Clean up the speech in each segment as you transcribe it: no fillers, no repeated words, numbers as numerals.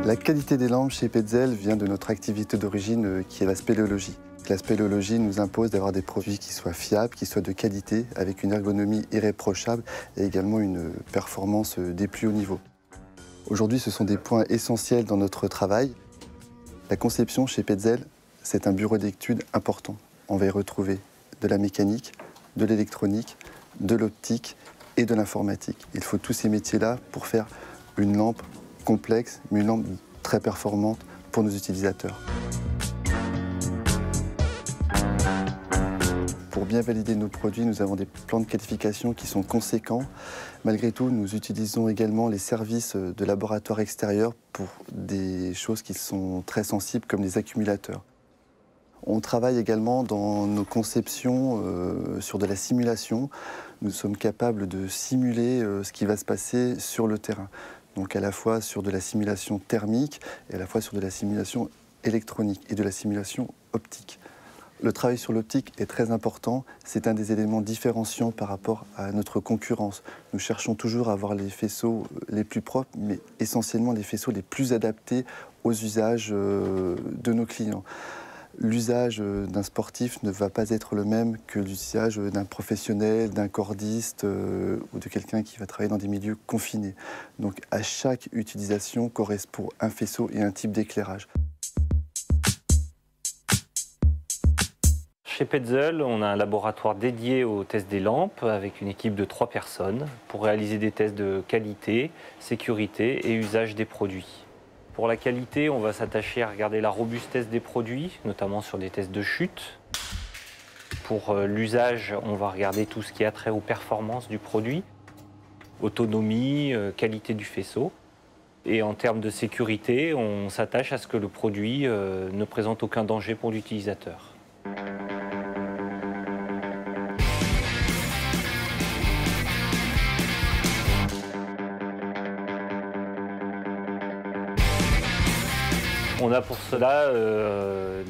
La qualité des lampes chez Petzl vient de notre activité d'origine qui est la spéléologie. La spéléologie nous impose d'avoir des produits qui soient fiables, qui soient de qualité, avec une ergonomie irréprochable et également une performance des plus hauts niveaux. Aujourd'hui, ce sont des points essentiels dans notre travail. La conception chez Petzl, c'est un bureau d'études important. On va y retrouver de la mécanique, de l'électronique, de l'optique et de l'informatique. Il faut tous ces métiers-là pour faire une lampe complexe, mais une lampe très performante pour nos utilisateurs. Pour bien valider nos produits, nous avons des plans de qualification qui sont conséquents. Malgré tout, nous utilisons également les services de laboratoire extérieurs pour des choses qui sont très sensibles comme les accumulateurs. On travaille également dans nos conceptions sur de la simulation. Nous sommes capables de simuler ce qui va se passer sur le terrain. Donc à la fois sur de la simulation thermique et à la fois sur de la simulation électronique et de la simulation optique. Le travail sur l'optique est très important, c'est un des éléments différenciants par rapport à notre concurrence. Nous cherchons toujours à avoir les faisceaux les plus propres, mais essentiellement les faisceaux les plus adaptés aux usages de nos clients. L'usage d'un sportif ne va pas être le même que l'usage d'un professionnel, d'un cordiste ou de quelqu'un qui va travailler dans des milieux confinés. Donc à chaque utilisation correspond un faisceau et un type d'éclairage. Chez Petzl, on a un laboratoire dédié au test des lampes avec une équipe de 3 personnes pour réaliser des tests de qualité, sécurité et usage des produits. Pour la qualité, on va s'attacher à regarder la robustesse des produits, notamment sur des tests de chute. Pour l'usage, on va regarder tout ce qui a trait aux performances du produit, autonomie, qualité du faisceau. Et en termes de sécurité, on s'attache à ce que le produit ne présente aucun danger pour l'utilisateur. On a pour cela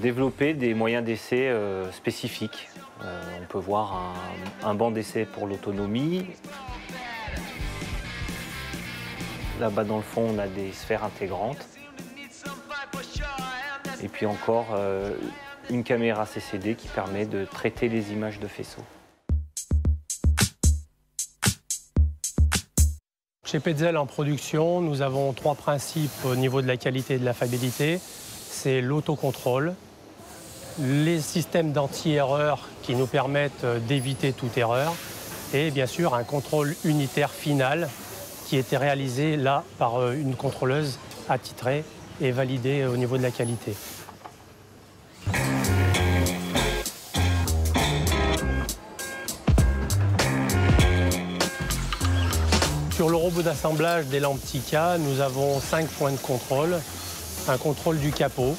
développé des moyens d'essai spécifiques. On peut voir un banc d'essai pour l'autonomie. Là-bas dans le fond, on a des sphères intégrantes. Et puis encore une caméra CCD qui permet de traiter les images de faisceaux. Chez Petzl en production, nous avons 3 principes au niveau de la qualité et de la fiabilité. C'est l'autocontrôle, les systèmes d'anti-erreur qui nous permettent d'éviter toute erreur et bien sûr un contrôle unitaire final qui était réalisé là par une contrôleuse attitrée et validée au niveau de la qualité. Sur le robot d'assemblage des lampes Tikka, nous avons 5 points de contrôle. Un contrôle du capot,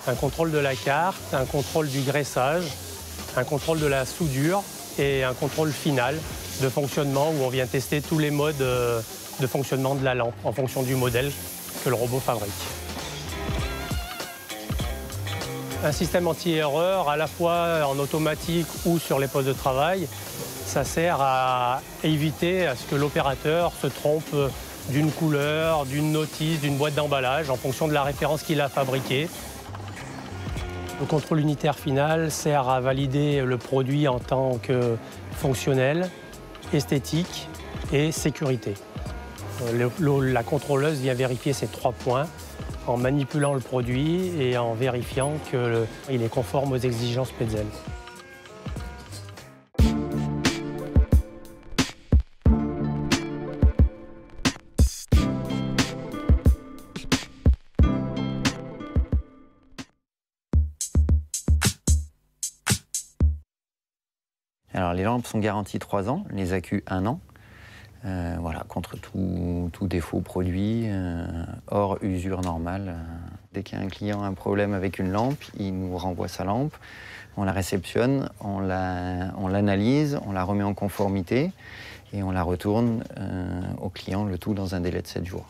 un contrôle de la carte, un contrôle du graissage, un contrôle de la soudure et un contrôle final de fonctionnement où on vient tester tous les modes de fonctionnement de la lampe en fonction du modèle que le robot fabrique. Un système anti-erreur à la fois en automatique ou sur les postes de travail, ça sert à éviter à ce que l'opérateur se trompe d'une couleur, d'une notice, d'une boîte d'emballage en fonction de la référence qu'il a fabriquée. Le contrôle unitaire final sert à valider le produit en tant que fonctionnel, esthétique et sécurité. La contrôleuse vient vérifier ces 3 points en manipulant le produit et en vérifiant qu'il est conforme aux exigences Petzl. Alors les lampes sont garanties 3 ans, les accus 1 an. Voilà, contre tout défaut produit, hors usure normale. Dès qu'il y a un client a un problème avec une lampe, il nous renvoie sa lampe, on la réceptionne, on l'analyse, on la remet en conformité et on la retourne au client, le tout dans un délai de 7 jours.